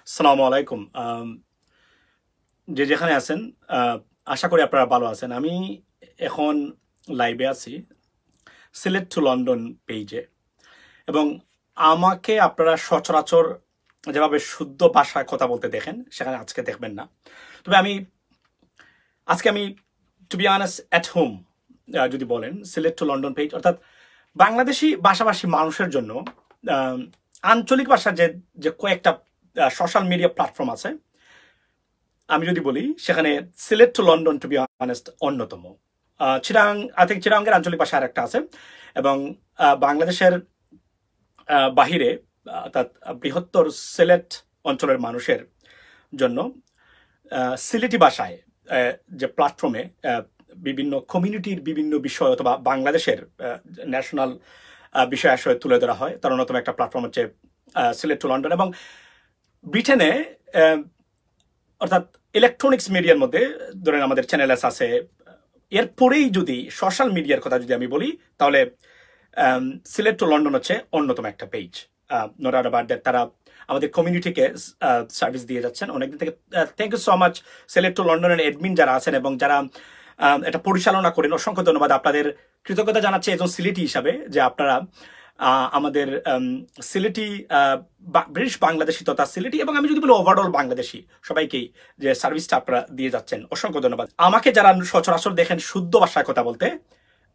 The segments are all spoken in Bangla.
আসসালামু আলাইকুম। যে যেখানে আছেন আশা করি আপনারা ভালো আছেন। আমি এখন লাইভে আছি সিলেট টু লন্ডন পেজে, এবং আমাকে আপনারা সচরাচর যেভাবে শুদ্ধ ভাষায় কথা বলতে দেখেন সেখানে আজকে দেখবেন না। তবে আজকে আমি to be honest at home যদি বলেন সিলেট টু লন্ডন পেজ, অর্থাৎ বাংলাদেশি ভাষাভাষী মানুষের জন্য আঞ্চলিক ভাষার যে কয়েকটা সোশ্যাল মিডিয়া প্ল্যাটফর্ম আছে, আমি যদি বলি সেখানে Sylhet to London two be honest অন্যতম। চিরাং চিরাঙ্গের আঞ্চলিক ভাষা আর একটা আছে, এবং বাংলাদেশের বাহিরে অর্থাৎ বৃহত্তর সিলেট অঞ্চলের মানুষের জন্য সিলেটি ভাষায় যে প্ল্যাটফর্মে বিভিন্ন কমিউনিটির বিভিন্ন বিষয় অথবা বাংলাদেশের ন্যাশনাল বিষয় আশয় তুলে ধরা হয়, তার অন্যতম একটা প্ল্যাটফর্ম হচ্ছে সিলেট টু লন্ডন। এবং ব্রিটেনে অর্থাৎ ইলেকট্রনিক্স মিডিয়ার মধ্যে ধরেন আমাদের চ্যানেলস আছে, এরপরেই যদি সোশ্যাল মিডিয়ার কথা যদি আমি বলি তাহলে সিলেট টু লন্ডন হচ্ছে অন্যতম একটা page. No doubt about that, তারা আমাদের কমিউনিটিকে সার্ভিস দিয়ে যাচ্ছেন অনেকদিন থেকে। Thank you so much Sylhet to লন্ডনের অ্যাডমিন যারা আছেন এবং যারা এটা পরিচালনা করেন, অসংখ্য ধন্যবাদ। আপনাদের কৃতজ্ঞতা জানাচ্ছি একজন সিলেটি হিসাবে যে আপনারা আমাদের সিলেটি ব্রিটিশ বাংলাদেশি তথা সিলেটি, এবং আমি যদি বলি ওভারঅল বাংলাদেশি সবাইকেই যে সার্ভিসটা আপনারা দিয়ে যাচ্ছেন, অসংখ্য ধন্যবাদ। আমাকে যারা সচরাচর দেখেন শুদ্ধ ভাষায় কথা বলতে,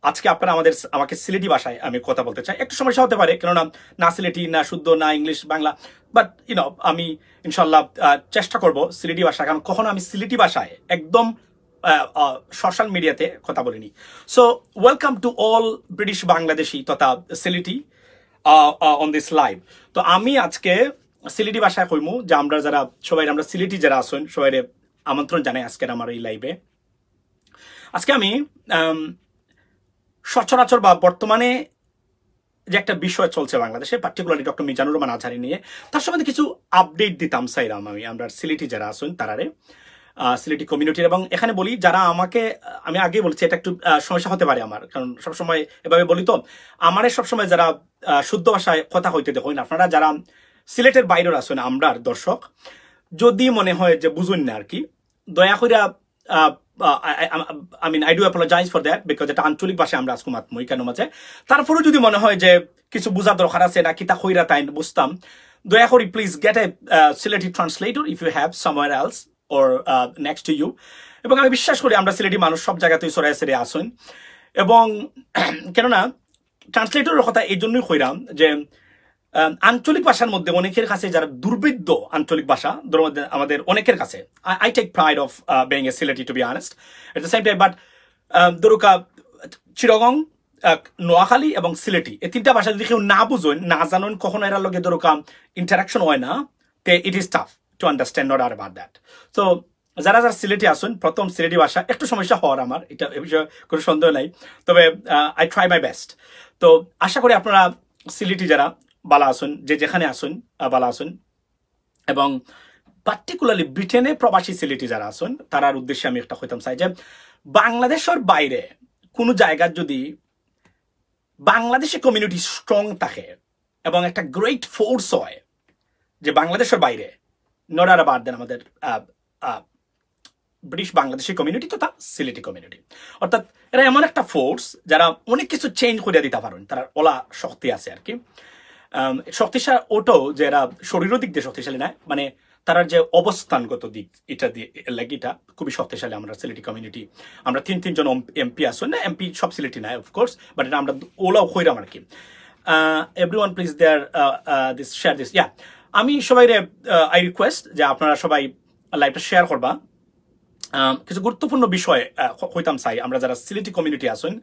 আজকে আপনারা আমাকে সিলেটি ভাষায় আমি কথা বলতে চাই। একটু সমস্যা হতে পারে, কেননা না সিলেটি না শুদ্ধ না ইংলিশ বাংলা, বাট আমি ইনশাল্লাহ চেষ্টা করব সিলেটি ভাষা, কারণ কখনো আমি সিলেটি ভাষায় একদম সোশ্যাল মিডিয়াতে কথা বলিনি। So welcome to all British Bangladeshi তথা সিলেটি অন দিস লাইভ। তো আমি আজকে সিলেটি ভাষায় কইমু যে আমরা সিলেটি যারা আছেন সবাই আমন্ত্রণ জানাই আজকের আমার এই লাইভে। আজকে আমি সচরাচর বা বর্তমানে যে একটা বিষয় চলছে বাংলাদেশে, পার্টিকুলারলি ডক্টর মিজানুর রহমান আজহারী নিয়ে, তার সম্বন্ধে কিছু আপডেট দিতাম চাইলাম আমরা সিলেটি যারা আছেন তারারে, সিলেটি কমিউনিটির। এবং এখানে বলি যারা আমি আগে বলছি এটা একটু সমস্যা হতে পারে আমার, কারণ সবসময় এভাবে বলি তো আমারে সবসময় যারা শুদ্ধ ভাষায় কথা হইতে দেখুন, আপনারা যারা সিলেটের বাইরের আছেন আমরার দর্শক, যদি মনে হয় যে বুঝুন না আর কি, দয়া করে I do apologize for that, because এটা আঞ্চলিক ভাষায় আমরা আজকে মাতমই কেন মাঝে। তারপরেও যদি মনে হয় যে কিছু বুঝা দরকার আছে না কিতা কইরা তাই বুঝতাম, দয়া করে please get a Sylheti translator if you have somewhere else or next to you। এবং আমি বিশ্বাস করি আমরা সিলেটি মানুষ সব জায়গাতেই সরাই সেরে আসুন, এবং কেননা ট্রান্সলেটরের কথা এই জন্যই কইরাম যে আঞ্চলিক ভাষার মধ্যে অনেকের কাছে যারা দুর্বেদ্য আঞ্চলিক ভাষা আমাদের অনেকের কাছে, I take pride of being a Sylheti to be honest at the same time, but দরুকা চিরগং, নোয়াখালী এবং সিলেটি এই তিনটা ভাষা যদি কেউ না বুঝেন না জানেন, কখনো এর লগে দরুকা ইন্টারাকশন হয় না, তে it is tough to understand not about that. তো যারা সিলেটি আসুন, প্রথম সিলেটি ভাষা একটু সমস্যা হওয়ার আমার এটা এ বিষয়ে কোনো সন্দেহ নাই, তবে আই ট্রাই মাই বেস্ট। তো আশা করি আপনারা সিলেটি যারা বালা আসুন, যে যেখানে আসুন বালা আসুন, এবং পার্টিকুলারলি ব্রিটেনে প্রবাসী সিলেটি যারা আসুন তারার উদ্দেশ্যে আমি একটা কইতাম চাই যে বাংলাদেশের বাইরে কোনো জায়গার যদি বাংলাদেশি কমিউনিটি স্ট্রং থাকে এবং একটা গ্রেট ফোর্স হয়, যে বাংলাদেশের বাইরে নট অ্যাবাউট দেন আমাদের ব্রিটিশ বাংলাদেশি কমিউনিটি তথা সিলেটি কমিউনিটি, অর্থাৎ এরা এমন একটা ফোর্স যারা অনেক কিছু চেঞ্জ করে দিতে পারেন, তারা ওলা শক্তি আছে আর কি। শক্তিশালী ওটাও যে এরা শরীরের দিক দিয়ে শক্তিশালী নয়, মানে তার যে অবস্থানগত দিক এটা দিয়ে এটা খুবই শক্তিশালী। আমরা সিলেটি কমিউনিটি আমরা তিনজন এমপি আসুন না, এমপি সব সিলেটি নাই অফকোর্স, বাট এটা আমরা ওলাও হইরাম আর কি। Everyone please there this share this, yeah আমি সবাই আই রিকোয়েস্ট যে আপনারা সবাই লাইভটা শেয়ার করবা। কিছু গুরুত্বপূর্ণ বিষয় হইতাম চাই আমরা যারা সিলেটি কমিউনিটি আসুন,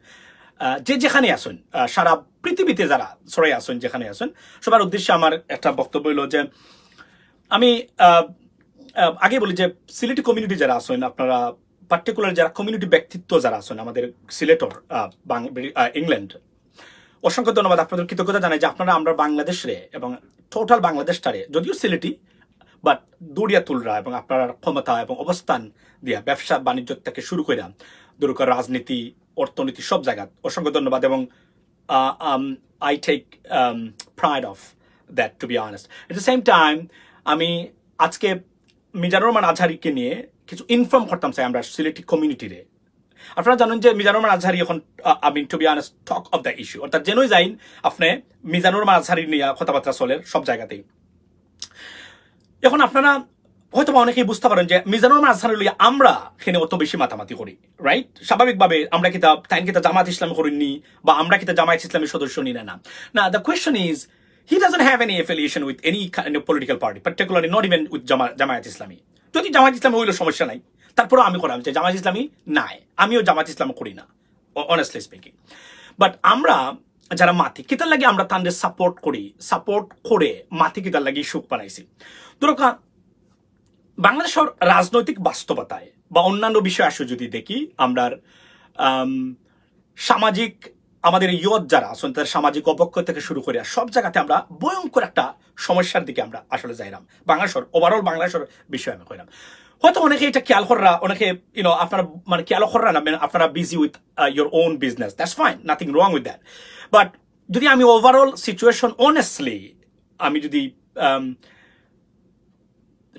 যে যেখানে আসুন, সারা পৃথিবীতে যারা সরাই আসুন যেখানে আসুন, সবার উদ্দেশ্যে আমার একটা বক্তব্য হলো যে আমি আগে বলি যে সিলেটি কমিউনিটি যারা আসুন, আপনারা পার্টিকুলার যারা কমিউনিটি ব্যক্তিত্ব যারা আসুন আমাদের সিলেটর ইংল্যান্ড, অসংখ্য ধন্যবাদ। আপনাদের কৃতজ্ঞতা জানাই যে আপনারা আমরা বাংলাদেশে এবং টোটাল বাংলাদেশটারে যদিও সিলেটি বাট দৌড়িয়া তুলরা, এবং আপনার ক্ষমতা এবং অবস্থান দিয়া ব্যবসা বাণিজ্য থেকে শুরু করে দরকার রাজনীতি অর্থনীতি সব জায়গা, অসংখ্য ধন্যবাদ। এবং I take pride of that to be honest. At the same time আমি আজকে মিজানুর রহমান আজহারিকে নিয়ে কিছু ইনফর্ম করতাম চাই আমরা সিলেটি কমিউনিটিরে। আপনারা জানেন যে মিজানুর রহমান আজহারি এখন to be honest talk of the issue, অর্থাৎ যেনই যাইন আপনি মিজানুর রহমান আজহারি নিয়ে কথাবার্তা চলে সব জায়গাতেই। এখন আপনারা হয়তো অনেকেই বুঝতে পারেন যে মিজানুর রহমান আজহারি লইয়া আমরা এখানে অত বেশি মাতামাতি করি, রাইট? স্বাভাবিকভাবে আমরা তাইন কিতা জামাত ইসলামী করিনি বা আমরা কিতা জামায়াত ইসলামী সদস্য নি না। না, the question is he doesn't have any affiliation with any kind of political party, particularly not even with Jamaat ইসলামী। যদি জামায়াত ইসলামী হইলো সমস্যা নাই, তারপরেও আমি করাম যে জামায়াত ইসলামী নাই, আমিও জামায়াত ইসলাম করি না, অনেস্টলি স্পিকিং। বাট আমরা যারা মাতি কিতার লাগে আমরা তাদের সাপোর্ট করে মাতি কিতার লাগে সুখ বানাইছি। ধরো বাংলাদেশের রাজনৈতিক বাস্তবতায় বা অন্যান্য বিষয় আসলে যদি দেখি, আমরা সামাজিক আমাদের ইয়ত যারা আছেন তাদের সামাজিক অবক্ষয় থেকে শুরু করে সব জায়গাতে আমরা ভয়ঙ্কর একটা সমস্যার দিকে আমরা আসলে যাইলাম। বাংলাদেশের ওভারঅল বাংলাদেশের বিষয়ে আমি কইলাম, হয়তো অনেকে এটা খেয়াল করা, অনেকে আপনারা মানে খেয়াল করা না, আপনারা busy with your own business, that's fine, nothing wrong with that. But যদি আমি ওভারঅল সিচুয়েশন অনেস্টলি আমি যদি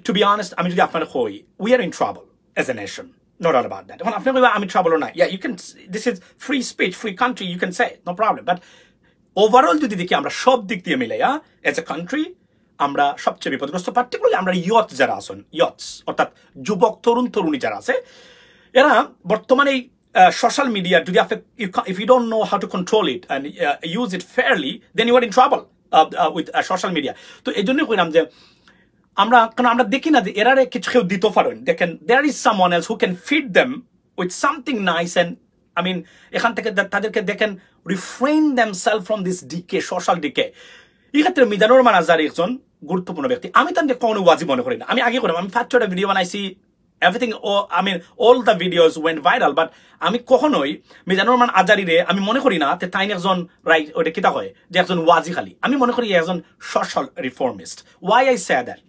to be honest, আমি যদি আপনার হই, we are in trouble as a nation, not all about that. এখন আপনি কইবা আমি trouble না, yeah, you can, this is free speech, free country, you can say, no problem. But overall যদি দেখি আমরা সব দিক দিয়ে মিলে as a country আমরা সবচেয়ে বিপদগ্রস্ত, পার্টিকুলারলি আমরা ইয়থ যারা আছেন, ইয়থস অর্থাৎ যুবক তরুণী যারা আছে, এরা বর্তমানে সোশ্যাল মিডিয়া যদি আপনি if you don't know how to control it and use it fairly, then you are in trouble with social media. তো এই জন্যই কইলাম যে আমরা দেখি না যে এরারে কিছু কেউ দিতে পারেন, দেখেন there is someone else who can feed them with something nice, and I mean এখান থেকে তাদেরকে দেখেন refrain themselves from this decay, social decay. এই ক্ষেত্রে মিজানুর রহমান আজহারি একজন গুরুত্বপূর্ণ ব্যক্তি। আমি তাদের কোনো ওয়াজি মনে করি না, আমি আগে করলাম, আমি 5-6টা ভিডিও বানাইছি, everything, I mean all the videos went viral, but আমি কখনোই মিজানুর রহমান আজহারিরে আমি মনে করি না যে তাই একজন রাইট ওটা কিতা হয় যে একজন ওয়াজি খালি, আমি মনে করি একজন social reformist. why I say that?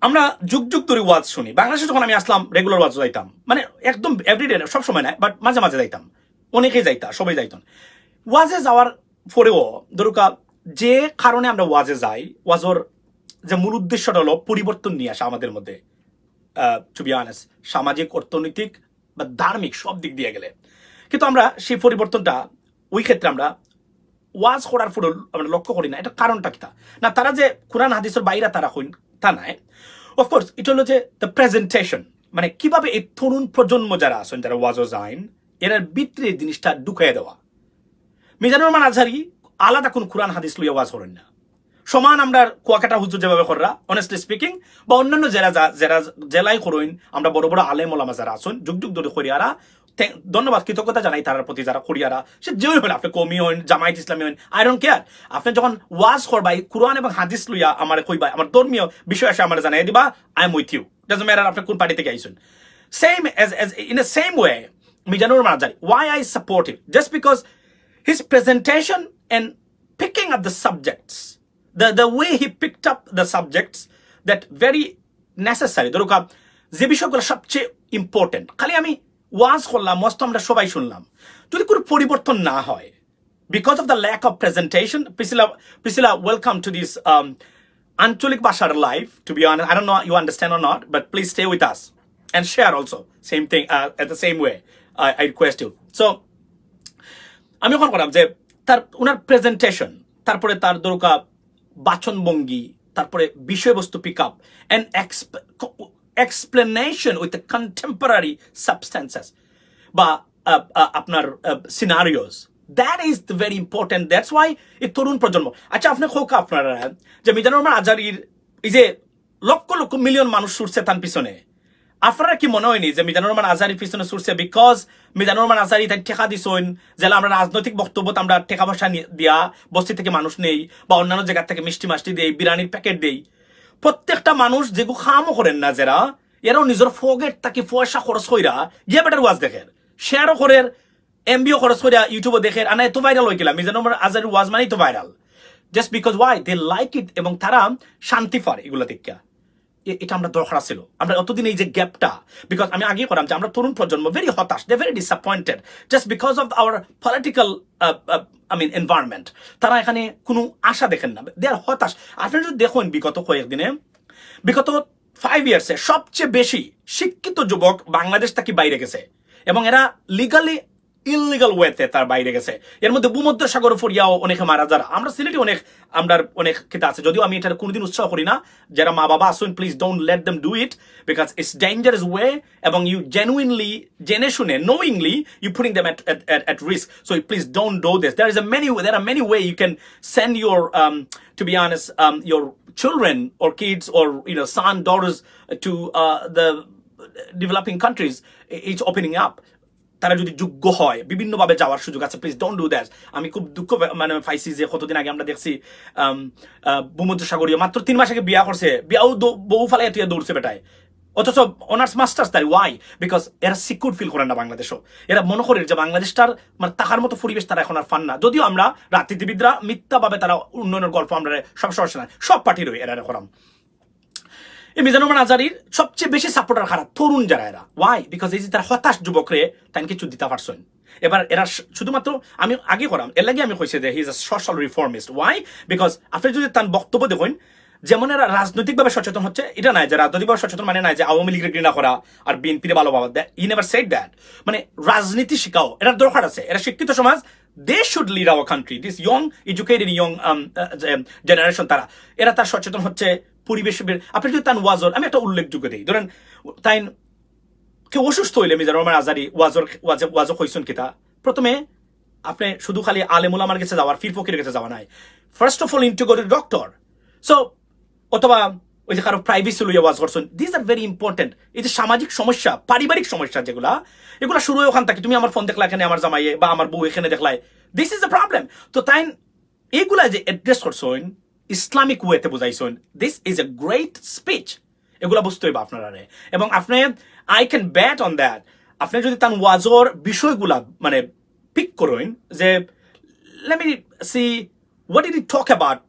আমরা যুগ ধরে ওয়াজ শুনি। বাংলাদেশে যখন আমি আসলাম রেগুলার ওয়াজ যাইতাম, মানে একদম এভরিডে, সব সময় না, বাট মাঝে মাঝে যাইতাম, অনেকেই যাইতা, সবাই যাইতেন। ওয়াজে যাওয়ার পরেও দরকার যে কারণে আমরা ওয়াজে যাই, ওয়াজর যে মূল উদ্দেশ্যটা হলো পরিবর্তন নিয়ে আসা আমাদের মধ্যে, টু বি অনেস্ট, সামাজিক, অর্থনৈতিক বা ধার্মিক সব দিক দিয়ে গেলে। কিন্তু আমরা সেই পরিবর্তনটা ওই ক্ষেত্রে আমরা ওয়াজ করার পরে আমরা লক্ষ্য করি না। এটা কারণটা কিতা না, তারা যে কোরআন হাদিসের বাইরে তারা হইন তা নাই। অফকোর্স এটা হলো যে দ্য প্রেজেন্টেশন, মানে কিভাবে এই তরুণ প্রজন্ম যারা আছেন, যারা ওয়াজও যাইন, এর ভিতরে জিনিসটা ঢুকাইয়া দেওয়া। মিজানুর রহমান আজহারি আলাদা কোন কোরআন হাদিস লইয়া ওয়াজ করেন না, সমান আমরা কুয়াকাটা হুজুর যেভাবে করা, অনেস্টলি স্পিকিং, বা অন্যান্য যারা জেলায় করেন, আমরা বড় বড় আলেম ওলামা যারা আছেন যুগ ধরে করিয়ারা, ধন্যবাদ, কৃতজ্ঞতা জানাই তার প্রতি যারা করিয়ারা, সে যেই হন, আপনি কমি হন, জামায়াত ইসলামী হন, আই ডোন্ট কেয়ার। আপনি যখন ওয়াজ করবাই কোরআন এবং হাদিস লইয়া আমার কইবাই, আমার ধর্মীয় বিষয় আসে আমার জানাই দিবা, I am with you, doesn't matter আপনি কোন পার্টি থেকে আইছেন। Same as in the same way Mizanur Rahman Azhari, why I support him, just because his presentation and picking up the subjects, the way he picked up the subjects that very necessary, দরকার যে বিষয়গুলো সবচেয়ে ইম্পর্টেন্ট, খালি আমি ওয়াজ করলাম, মস্ত আমরা সবাই শুনলাম, যদি কোনো পরিবর্তন না হয় because of the lack of presentation. Priscilla, welcome to this Ancholik Bashar live. To be honest, I don't know you understand or not, but please stay with us and share also. Same thing, at the same way, I request you. So আমি এখন করলাম যে উনার প্রেজেন্টেশন, তারপরে তার দরকার বাচনভঙ্গি, তারপরে বিষয়বস্তু pick up and explanation with the contemporary substances বা আপনার scenarios, that is the very important. That's why এই তরুণ প্রজন্ম, আচ্ছা আপনি খোক আপনারা যে মিজানুর রহমান আজহারির এই যে লক্ষ লক্ষ মিলিয়ন মানুষ ছুটছে তার পিছনে, আপনারা কি মনে হয়নি যে মিজানুর রহমান আজহারির পিছনে ছুটছে বিকজ মিজানুর রহমান আজহারি তাই টেকা দিছেন, যেটা আমরা রাজনৈতিক বক্তব্য আমরা টেকা পয়সা দিয়া বস্তি থেকে মানুষ নেই বা অন্যান্য জায়গা থেকে মিষ্টি মাষ্টি দেই, বিরিয়ানির প্যাকেট দেই। প্রত্যেকটা মানুষ যেগুলো খামও করেন না, যারা এরাও নিজের ফগেট তাকে পয়সা খরচ কইরা গিয়ে বেটার ওয়াজ দেখেন, শেয়ারও করেন, এমবিও খরচ কইরা ইউটিউবে দেখেন, আর এত ভাইরাল হয়ে গেলাম মিজানুর রহমান আজহারির ওয়াজ মানেই তো viral, just because why they like it, এবং তারা শান্তি পায় এগুলো দেখা। এটা আমরা দরকার ছিল, আমরা অতদিন এই যে গ্যাপটা, বিকজ আমি আগে করলাম যে আমরা তরুণ প্রজন্ম ভেরি হতাশ, they very disappointed just because of our political environment. তারা এখানে কোনো আশা দেখেন না, দে আর হতাশ। আপনি যদি দেখুন বিগত কয়েকদিনে বিগত 5 ইয়ার্সে সবচেয়ে বেশি শিক্ষিত যুবক বাংলাদেশ থেকে বাইরে গেছে এবং এরা লিগালি ইললিগাল ওয়েতে তার বাইরে গেছে এর মধ্যে ভূমধ্য সাগর ফরিয়াও অনেকে মারা যারা আমরা সিলেটে অনেক ক্ষেত্রে আছে যদিও আমি এটা কোনোদিন উৎসাহ করি না যারা মা বাবা আসুন please don't let them do it because it's dangerous way এবং ইউ জেনুইনলি জেনে শুনে knowingly you putting them at risk so please don't do this there are many way you can send your to be honest your children or kids or son daughters to the developing countries it's opening up তারা যদি যোগ্য হয় বিভিন্নভাবে যাওয়ার সুযোগ আছে প্লিজ ডোন্ট ডু দ্যাট আমি খুব দুঃখ মানে পাইছি যে কতদিন আগে আমরা দেখছি ভূমধ্য সাগরীয় মাত্র 3 মাস আগে বিয়া করছে বিয়াও বউ ফালাই তুই দৌড়ছে বেটায় অথচ অনার্স মাস্টার্স তাই ওয়াই বিকজ এরা সিকিউর ফিল করেন না বাংলাদেশও এরা মনে করেন যে বাংলাদেশটার মানে টাকার মতো পরিবেশ তারা এখন আর পান না যদিও আমরা রাজনীতিবিদরা মিথ্যাভাবে তারা উন্নয়নের গল্প আমরা সব সমস্যা না সব পার্টির এরা করাম এই মিজানুর রহমান আজারির সবচেয়ে বেশি সাপোর্টার খারাপ তরুণ যারা এরা ওয়াই বিকজ এই যে তারা হতাশ যুবকরে তাই কিছু দিতে পারছেন এবার এরা শুধুমাত্র আমি আগে করাম এর লাগে আমি কইছি যে he is a social reformist why because আপনি যদি তার বক্তব্য দেখুন যেমন এরা রাজনৈতিকভাবে সচেতন হচ্ছে এটা নাই যে রাজনৈতিকভাবে সচেতন মানে নাই যে আওয়ামী লীগের ঘৃণা করা আর বিএনপির ভালো বাবা হি নেভার সেড দ্যাট মানে রাজনীতি শিখাও এরা দরকার আছে এরা শিক্ষিত সমাজ they should lead our country this young educated young generation তারা এরা তার সচেতন হচ্ছে পরিবেশের আপনি যদি তার ওয়াজর আমি একটা উল্লেখযোগ্য দিই ধরেন তাই কেউ অসুস্থ হইলে মিজানুর রহমান আজারি ওয়াজর কইছেন কিতা প্রথমে আপনি শুধু খালি আলেমুল আমার কাছে যাওয়ার ফির ফকিরের কাছে যাওয়া নাই first of all into go to doctor so অথবা ওই যে কারো প্রাইভেসি লইয়া ওয়াজ করছেন দিস আর ভেরি ইম্পর্টেন্ট এই যে সামাজিক সমস্যা পারিবারিক সমস্যা এগুলা শুরু হয় ওখান থেকে তুমি আমার ফোন দেখলা এখানে আমার জামাইয়ে বা আমার বউ এখানে দেখলাই দিস ইজ দ্য প্রবলেম তো তাই এইগুলা যে অ্যাড্রেস করছেন ইসলামিক ওয়েতে বুঝাইছেন this is a great speech এগুলা বুঝতে হইবা আপনারা এবং আপনি I can bet on that আপনি যদি তার ওয়াজর বিষয়গুলা মানে পিক করেন যে let me see what did he talk about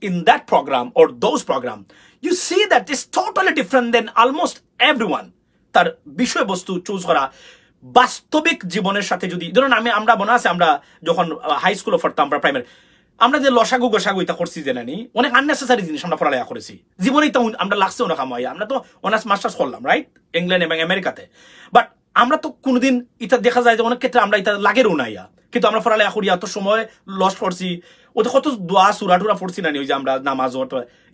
in that program or those program you see that it's totally different than almost everyone তার বিষয়বস্তু চুজ করা বাস্তবিক জীবনের সাথে যদি ধরুন আমরা মনে আছে আমরা যখন হাই স্কুলে পড়তাম আমরা প্রাইমারি আমরা যে লসাগু গোসাগু এটা করছি জানি অনেক আননেসেসারি জিনিস আমরা পড়ালেখা করেছি জীবনেই তো আমরা লাগছে অনেক সময় আমরা তো অনার্স মাস্টার্স করলাম রাইট ইংল্যান্ড এবং আমেরিকাতে বাট আমরা তো কোনোদিন এটা দেখা যায় যে অনেক ক্ষেত্রে আমরা এটা লাগেরও না কিন্তু আমরা পড়ালেখা করি এত সময় লস করছি ওটা কত দোয়া সুরা টুরা পড়ছি না ওই যে আমরা নামাজ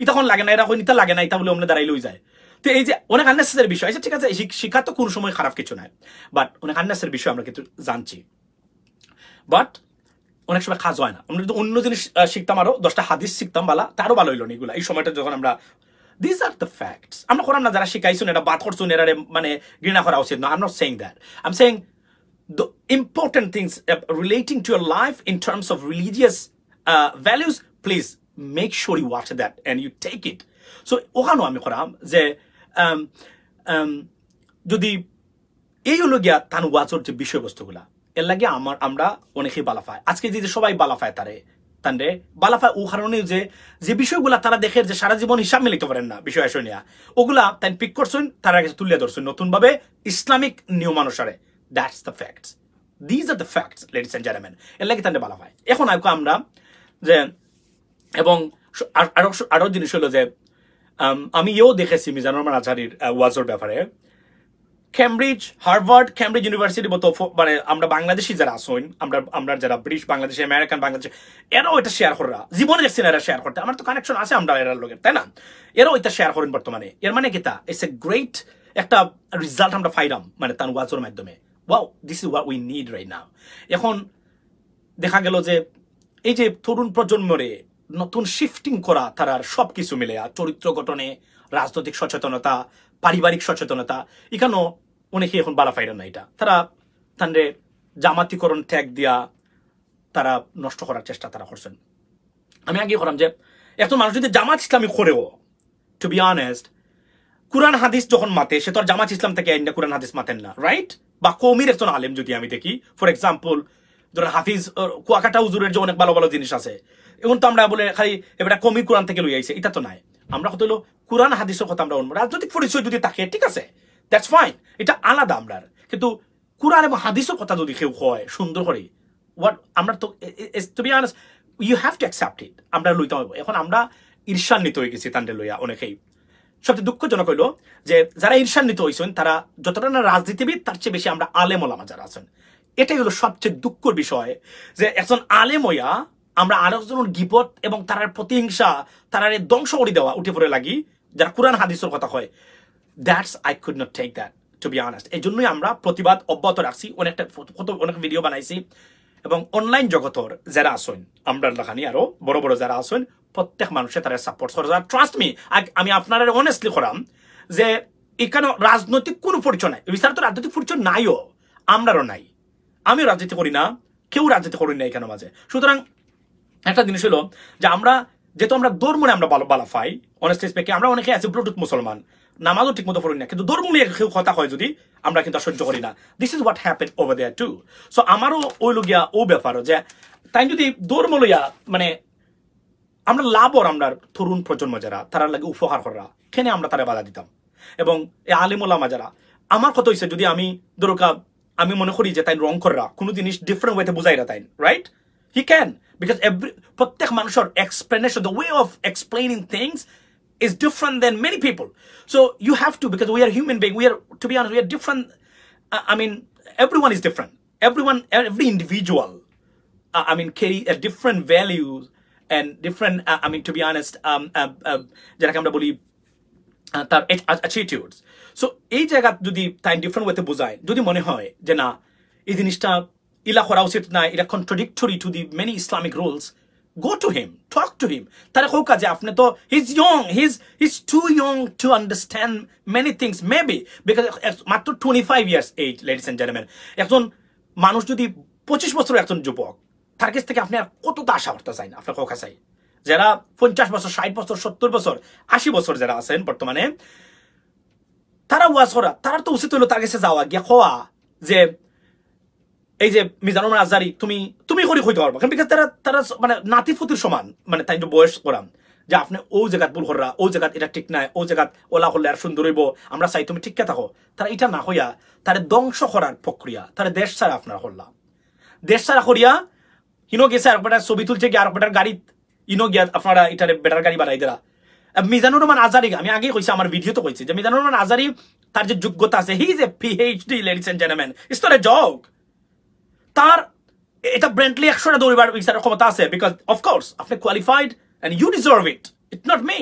এটা এখন লাগে না এরা এটা লাগে না এটা বলে অন্য দাঁড়াই লই যায় তো এই যে অনেক আননেসেসারি বিষয় আছে ঠিক আছে শিক্ষা তো কোনো সময় খারাপ কিছু নাই বাট অনেক আননেসেসারি বিষয় আমরা কিন্তু জানছি বাট অনেক সময় কাজ হয় না আমরা যদি অন্য জিনিস শিখতাম আরো 10টা হাদিস শিখতাম বালা তারও ভালো হইলো না এগুলো এই সময়টা যখন আমরা these are the facts আমরা করাম না যারা শিখাইছেন এটা বাদ করছেন এরা মানে ঘৃণা করা উচিত না I'm not saying that I'm saying the important things relating to your life in terms of religious values please make sure you watch that and you take it so ওখানেও আমি করাম যে যদি এই হলো গিয়া তান ওয়াচর যে বিষয়বস্তুগুলা এর লাগে আমরা অনেকেই বালাফায় আজকে যে সবাই বালাফায় তারে বালাফায় ও কারণে যে বিষয়গুলা তারা দেখে যে সারা জীবন হিসাব মিলিতে পারেন না বিষয় আসে নিয়া ওগুলা তাই পিক করছেন তারা কাছে তুলে ধরছেন নতুনভাবে ইসলামিক নিয়ম অনুসারে that's the facts these are the facts ladies and gentleman এর লাগে তাদের বালাফায় এখন আমরা যে এবং আরো জিনিস হলো যে আমি দেখেছি মিজানুর রহমান আজহারীর ওয়াজর ব্যাপারে কেমব্রিজ হার্ভার্ড কেমব্রিজ ইউনিভার্সিটি মতো মানে আমরা বাংলাদেশি যারা আসুন আমরা যারা ব্রিটিশ বাংলাদেশি আমেরিকান বাংলাদেশি এরাও এটা শেয়ার করা জীবনে দেখছি না এরা শেয়ার করতে আমার তো কানেকশন আছে আমরা এরার লোকের তাই না এরাও এটা শেয়ার করেন বর্তমানে এর মানে কি তা ইটস এ গ্রেট একটা রেজাল্ট আমরা পাইলাম মানে তার ওয়াজের মাধ্যমে wow this is what we need right now এখন দেখা গেল যে এই যে তরুণ প্রজন্মরে নতুন শিফটিং করা তার সবকিছু মিলে চরিত্র গঠনে রাজনৈতিক সচেতনতা পারিবারিক সচেতনতা এখানেও অনেকে এখন বালা পাইলেন না এটা তারা তাদের জামাতিকরণ ট্যাগ দিয়া তারা নষ্ট করার চেষ্টা তারা করছেন আমি আগে করাম যে এত মানুষ যদি জামাত ইসলামী করেও টু বি অনেস্ট কুরআন হাদিস যখন মাতে সে তো আর জামাত ইসলাম থেকে আইন না কুরআন হাদিস মাতেন না রাইট বা কৌমির একজন আলেম যদি আমি দেখি ফর এক্সাম্পল ধরেন হাফিজ কুয়াকাটা হুজুরের যে অনেক ভালো ভালো জিনিস আছে এখন তো আমরা বলে খালি এবার কৌমি কোরআন থেকে লই আইছে এটা তো নাই আমরা কত হলো কোরআন হাদিসের কথা আমরা রাজনৈতিক পরিচয় যদি থাকে ঠিক আছে দ্যাটস ফাইন এটা আলাদা আমরা কিন্তু কোরআন এবং হাদিসের কথা যদি কেউ হয় সুন্দর করে হোয়াট আমরা তো to be honest you have to accept it আমরা লইতে হবে এখন আমরা ঈর্ষান্বিত হয়ে গেছি তান্ডে লইয়া অনেকেই সবচেয়ে দুঃখজনক হইল যে যারা ঈর্ষান্বিত হয়েছেন তারা যতটা না রাজনীতিবিদ তার চেয়ে বেশি আমরা আলেম ওলামা যারা আছেন। এটাই হলো সবচেয়ে দুঃখের বিষয় যে একজন আলেম হইয়া আমরা আরেকজনের গিবত এবং তার প্রতিহিংসা তার ধ্বংস করে দেওয়া উঠে পড়ে লাগি যারা কোরআন হাদিসের কথা হয়। That's I could not take that to be honest. এই জন্যই আমরা প্রতিবাদ অব্যাহত রাখছি, অনেক ভিডিও বানাইছি এবং অনলাইন জগতর যারা আসেন আমরা লেখানি আরো বড় বড় যারা আসেন প্রত্যেক মানুষের তারা সাপোর্ট করে। ট্রাস্ট মি, আমি আপনারা অনেস্টলি করাম যে এখানে রাজনৈতিক কোনো পরিচয় নাই, বিচার তো রাজনৈতিক পরিচয় নাইও, আমরারও নাই, আমিও রাজনীতি করি না, কেউ রাজনীতি করি না এখানে মাঝে। সুতরাং একটা জিনিস হলো যে আমরা যেহেতু আমরা ধর্মে আমরা ভালো ভালো পাই, অনেস্টলি স্পিকিং আমরা অনেকে আছি ব্লুটুথ মুসলমান, নামাজও ঠিক মতো পড়ি না, কিন্তু ধর্ম নিয়ে কেউ কথা হয় যদি আমরা কিন্তু সহ্য করি না। This is what happen over there too. So আমারও ওই লগিয়া ও ব্যাপারও যে তাই যদি ধর্ম লইয়া মানে আমরা লাভর আমরা তরুণ প্রজন্ম যারা তারা লাগে উপহার করা কেনে আমরা তারা বাধা দিতাম। এবং এই আলিমুল্লামা যারা আমার কথা হয়েছে যদি আমি দরকার আমি মনে করি যে তাই রং করা কোনো জিনিস ডিফারেন্ট ওয়েতে বুঝাইরা তাই রাইট হি ক্যান, বিকজ প্রত্যেক মানুষের explanation the way of explaining things is different than many people. So you have to, because we are human beings, we are, to be honest, we are different. I mean, everyone is different. Every individual, I mean, carry a different values and different, I mean, to be honest, যেটাকে আমরা বলি তার attitudes. So এই জায়গা যদি তাই ডিফারেন্ট ওয়েতে বোঝায়, যদি মনে হয় যে না এই জিনিসটা ইলা করা উচিত না, এটা contradictory to the many Islamic rules, go to him, talk to him. তারা হোক যে আপনি তো he's young, he's too young to understand many things maybe, because মাত্র 25 years age, ladies and gentlemen. একজন মানুষ যদি 25 বছরের একজন যুবক, তার কাছ থেকে আপনি আর কতটা আশা করতে চান? আপনার হোক চাই যারা 50 বছর 60 বছর 70 বছর 80 বছর যারা আছেন বর্তমানে, তারা ওয়াজ করা, তারা তো উচিত হলো তার কাছে যাওয়া গিয়া খোয়া যে এই যে মিজানুর রহমান আজহারি তুমি করি হইতে পারবো, কারণ বিকজ তারা মানে নাতি ফুতির সমান, মানে তাই বয়স করাম যে আপনি ও জায়গাত ভুল করা, ও জায়গাত এটা ঠিক নাই, ও জায়গাত ওলা করলে আর সুন্দর হইব, আমরা চাই তুমি ঠিককে থাকো। তারা এটা না হইয়া তারা ধ্বংস করার প্রক্রিয়া, তারা দেশ ছাড়া আপনারা করলাম, দেশ ছাড়া করিয়া হিনো গেছে আর বেটার ছবি তুলছে গিয়ে আর বেটার গাড়ি ইনো গিয়া আপনারা এটার বেটার গাড়ি বানাই দেরা। মিজানুর রহমান আজহারি, আমি আগেই কইছি আমার ভিডিওতে কইছি যে মিজানুর রহমান আজহারি তার যে যোগ্যতা আছে, he is a PhD, ladies and gentleman, it's not a joke. তার এটা ব্রেন্টলি 100টা দৌড়িবার বিচারের ক্ষমতা আছে, বিকজ অফকোর্স আপনি qualified and you deserve it, it not me,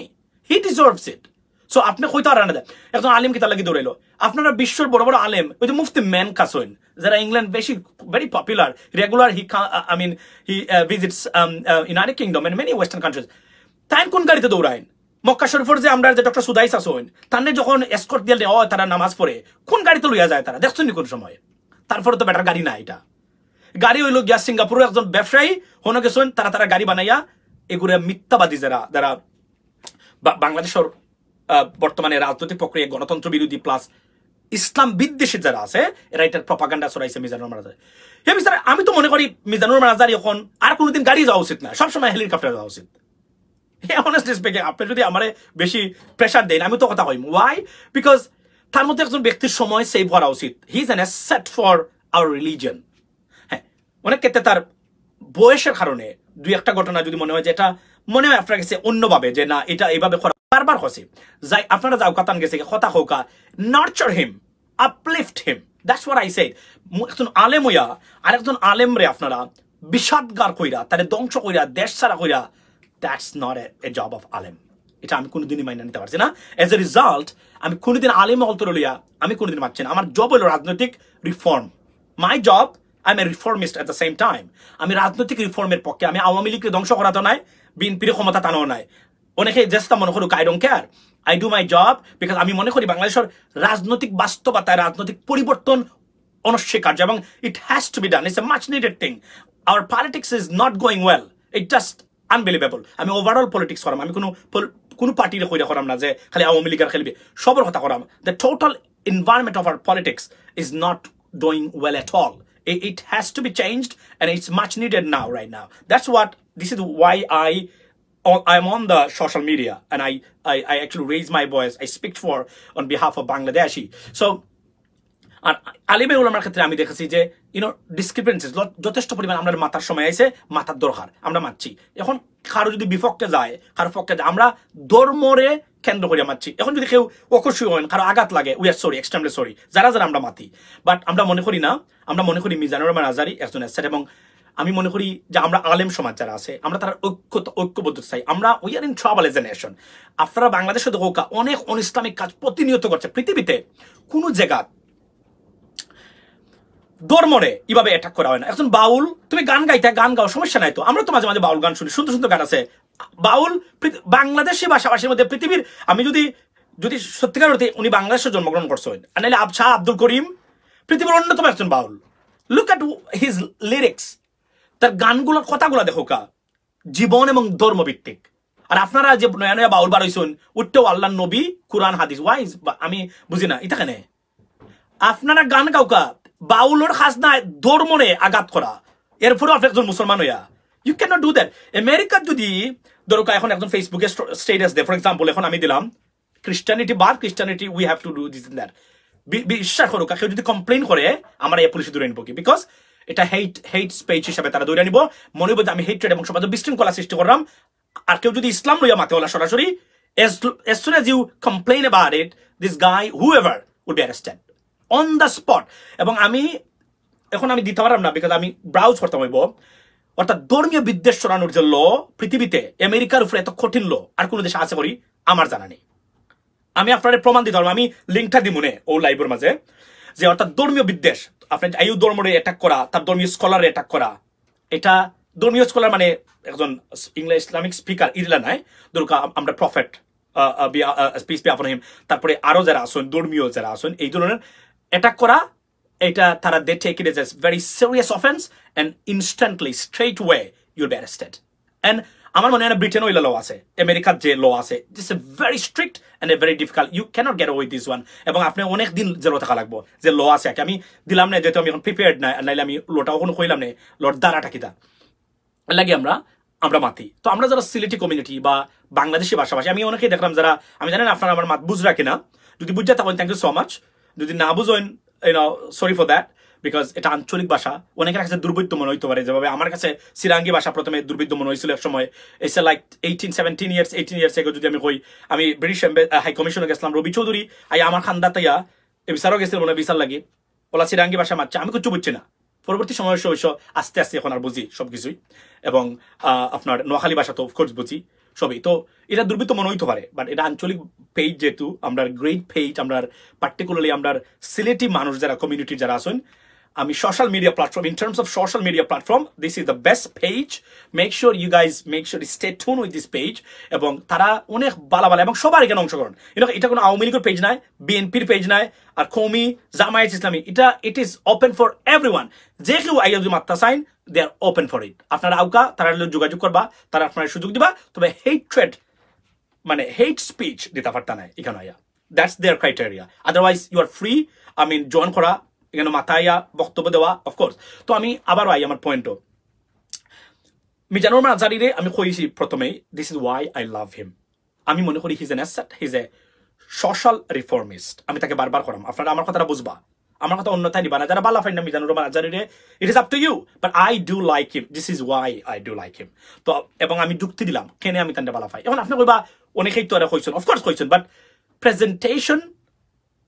he deserves it. So আপনি কইতে আর না দেন একজন আলেম কি তার লাগি দৌড়াইলো। আপনারা বিশ্বের বড় বড় আলেম ওই যে মুফতি ম্যান কাসোইন যারা ইংল্যান্ড বেশি very popular regular, I mean he visits United Kingdom and many western countries, তাই কোন গাড়িতে দৌড়াইন? মক্কা শরীফের যে আমরা যে ডক্টর সুদাইস আসোইন তাদের যখন এসকর্ট দিয়ে দেওয়া হয় তারা নামাজ পড়ে কোন গাড়িতে লইয়া যায় তারা দেখছেন কোন সময়? তারপরে তো বেটার গাড়ি না, এটা গাড়ি হইল গিয়া সিঙ্গাপুরের একজন ব্যবসায়ী হনো গেছেন, তারা গাড়ি বানাইয়া এগুলো মিথ্যাবাদী যারা বাংলাদেশের বর্তমানে রাজনৈতিক প্রক্রিয়া গণতন্ত্র বিরোধী প্লাস ইসলাম বিদ্বেষী যারা আছে এরা এটার প্রপাগান্ডা ছড়াইছে মিজানুর রহমান আজহারি। হে মিস্টার, আমি তো মনে করি মিজানুর রহমান আজহারি এখন আর কোনোদিন গাড়ি যাওয়া উচিত না, সবসময় হেলিকপ্টার যাওয়া উচিত। honestly speaking, আপনি যদি আমারে বেশি প্রেশার দেন আমি তো কথা কইম, ওয়াই? বিকজ তার মধ্যে একজন ব্যক্তির সময় সেভ করা উচিত, he is an asset for our religion. হ্যাঁ, অনেক ক্ষেত্রে তার বয়সের কারণে দুই একটা ঘটনা যদি মনে হয় যে এটা মনে হয় আপনার কাছে অন্যভাবে যে না এটা এইভাবে বারবার হচ্ছে যাই আপনারা যাও কাতান গেছে কথা হোকা, nurture him, uplift him, that's what I said. একজন আলেম হইয়া আরেকজন আলেম রে আপনারা বিষাদগার কইরা তারে ধ্বংস কইরা দেশ ছাড়া কইরা, that's not a job of আলেম। এটা আমি কোনোদিনই মাইনা নিতে পারছি না। এজ এ রিজাল্ট আমি কোনোদিন আলেম হলতর লইয়া আমি কোনোদিন মানছি না। আমার জব হলো রাজনৈতিক reform, my job, I am A reformist at the same time. আমি রাজনৈতিক রিফর্মের পক্ষে, আমি আওয়ামী লীগকে ধ্বংস করা তো নাই, বিএনপির ক্ষমতা টানাও নাই। অনেকে চেষ্টা মনে করুক, I don't care, I do my job, because আমি মনে করি বাংলাদেশের রাজনৈতিক বাস্তবতায় রাজনৈতিক পরিবর্তন অনস্বীকার্য এবং it has to be done, it's a much needed thing. Hour politics is not going well, it just unbelievable. আমি ওভারঅল পলিটিক্স করাম, আমি কোনো পার্টির কইরা করাম না যে খালি আওয়ামী লীগের খেলবে, সবার কথা করাম। The total environment of our politics is not doing well at all. It has to be changed and it's much needed now, right now. That's what, this is why I'm on the social media and I actually raise my voice. I speak on behalf of Bangladeshi. So আর আলিমে ওলামার ক্ষেত্রে আমি দেখেছি যে ডিসক্রিপেন্সিস যথেষ্ট পরিমাণ আমরা মাথার সময় আছে, মাথার দরকার আমরা মানছি। এখন কারো যদি বিপক্ষে যায়, কারো পক্ষে যায়, আমরা ধর্মরে কেন্দ্র করে মারছি এখন যদি কেউ অকস্মাৎ হন কারো আঘাত লাগে we are sorry extremely sorry যারা যারা আমরা মাতি বাট আমরা মনে করি না আমরা মনে করি মিজানুর রহমান আজারি একজন এসেট এবং আমি মনে করি যে আমরা আলেম সমাজ যারা আছে আমরা তারা ঐক্যবদ্ধ চাই আমরা we are in trouble as a nation আপনারা বাংলাদেশে দেখো অনেক অনইসলামিক কাজ প্রতিনিয়ত করছে পৃথিবীতে কোনো জায়গা ধর্মরে এভাবে অ্যাটাক করা হয় না একজন বাউল তুমি গান গাইতে গান গাও সমস্যা নাই তো আমরা তো মাঝে মাঝে বাউল গান শুনি সুন্দর সুন্দর গান আছে বাউল বাংলাদেশি ভাষাভাষীর মধ্যে পৃথিবীর আমি যদি যদি সত্যিকার অর্থে উনি বাংলাদেশে জন্মগ্রহণ করছেন আর নাহলে শাহ আব্দুল করিম পৃথিবীর অন্যতম একজন বাউল লুক অ্যাট হিজ লিরিক্স তার গানগুলোর কথাগুলো দেখো কা জীবন এবং ধর্মভিত্তিক আর আপনারা যে নয়া নয়া বাউল বার হইছেন উঠতেও আল্লাহ নবী কুরআন হাদিস ওয়াইজ আমি বুঝি না এটা কেন আপনারা গান গাওকা বাউলর খাস না ধর্মরে আঘাত করা এরপরেও আপনি একজন মুসলমান হইয়া you can not do that আমেরিকার যদি দরকার এখন একজন ফেসবুকে স্টেটাস দেয় ফর এক্সাম্পল এখন আমি দিলাম খ্রিস্টানিটি বাদ খ্রিস্টানিটি we have to do this that বিশ্বাস করো কেউ যদি কমপ্লেন করে আমরা এই পুলিশে দৌড়ে নিব কি বিকজ এটা হেট স্পিচ হিসাবে তারা দৌড়ে নিব মনে হইব যে আমি হেট্রেড এবং সমাজে বিশৃঙ্খলা সৃষ্টি করলাম আর কেউ যদি ইসলাম লইয়া মাতে হলা সরাসরি as soon as you complain about it this guy whoever would be arrested on the spot এবং আমি এখন আমি দিতে পারলাম না বিকজ আমি ব্রাউজ করতে হইব অর্থাৎ ধর্মীয় বিদ্বেষ ছড়ানোর যে ল পৃথিবীতে আমেরিকার উপরে এত কঠিন ল আর কোনো দেশে আছে করি আমার জানা নেই আমি আপনার প্রমাণ দিতে পারবো আমি লিঙ্কটা দিব মনে ও লাইভের মাঝে যে অর্থাৎ ধর্মীয় বিদ্বেষ আপনার আয়ু ধর্মরে অ্যাটাক করা তার ধর্মীয় স্কলারে অ্যাটাক করা এটা ধর্মীয় স্কলার মানে একজন ইংলিশ ইসলামিক স্পিকার ইরলা নাই দরকার আমরা প্রফেট পিস বি আপন হিম তারপরে আরো যারা আসুন ধর্মীয় যারা আসুন এই ধরনের অ্যাটাক করা এটা তারা they take it as very serious offence and instantly straight way you'll be arrested and আমার মনে হয় ব্রিটেনও ল আছে আমেরিকার যে ল আছে this a very strict and a very difficult you can't get way this one এবং আপনি অনেক দিন জেলো থাকা লাগবো যে ল আছে আমি দিলাম না যেহেতু আমি এখন প্রিপেয়ার্ড নাই নাইলে আমি লোটা কখনো কইলাম না লোর দ্বারাটা কিতা লাগে আমরা মাতি তো আমরা যারা সিলেটি কমিউনিটি বা বাংলাদেশি ভাষাভাষী আমি অনেকেই দেখলাম যারা আমি জানেন আপনারা আমার মাত বুঝরা কিনা যদি বুঝতে থাকেন থ্যাংক ইউ সো মাচ যদি না বুঝেন সরি ফর দ্যাট বিকজ এটা আঞ্চলিক ভাষা অনেকের কাছে দুর্বৃত্ত মনে হইতে পারে যেভাবে আমার কাছে সিরাঙ্গি ভাষা প্রথমে দুর্বৃত্ত মনে হয়েছিল এক সময় এসে লাইক 18 ইয়ার্স এগো যদি আমি কই আমি ব্রিটিশ হাই কমিশনে গেছিলাম রবি চৌধুরী আমার খান্দা তাইয়া এ বিচারও গেছিল মনে বিচার লাগে ওলা সিরাঙ্গি ভাষা মারছে আমি কিছু বুঝছি না পরবর্তী সময় অবশ্য আস্তে আস্তে এখন আর বুঝি সবকিছুই এবং আপনার নোয়াখালী ভাষা তো অফকোর্স বুঝি সবই তো এটা দুর্বৃত্ত মনে হইতে পারে বাট এটা আঞ্চলিক পেজ যেহেতু আমরা গ্রেট পেজ আমরা পার্টিকুলারলি আমরা সিলেটি মানুষ যারা কমিউনিটি যারা আছেন আমি social media platform in terms of social media platform this is the best page make sure you guys make sure stay tune with this page এবং তারা অনেক বালা এবং সবার এখানে অংশগ্রহণ এটা কোনো আওয়ামী লীগের পেজ নাই বিএনপির পেজ নাই আর কৌমি জামায়াত ইসলামী এটা it is open for everyone যে কেউ আইয়া যদি মাত্রা চাইন দে আর ওপেন ফর ইট আপনারা আউকা তারা যোগাযোগ করবা তারা আপনার সুযোগ দিবা তবে হেট্রেড মানে হেট স্পিচ দিতে পারতা নাই এখানে আইয়া that's their criteria otherwise you are free I mean join করা এখানে মাথায়া বক্তব্য দেওয়া অফকোর্স তো আমি আবার আই আমার পয়েন্টও মিজানুর রহমান আজারিরে আমি কইছি প্রথমেই this is why I love him আমি মনে করি he's an asset he's a social reformist আমি তাকে বারবার করাম আপনারা আমার কথাটা বুঝবা আমার কথা অন্যথায় নিবা না যারা বালা ফাইন না মিজানুর রহমান আজারিরে it is up to you but I do like him this is why I do like him তো এবং আমি যুক্তি দিলাম কেন আমি তান্ডে বালা পাই এখন আপনি কইবা অনেকেই তো এরা কইছেন অফকোর্স কইছেন but presentation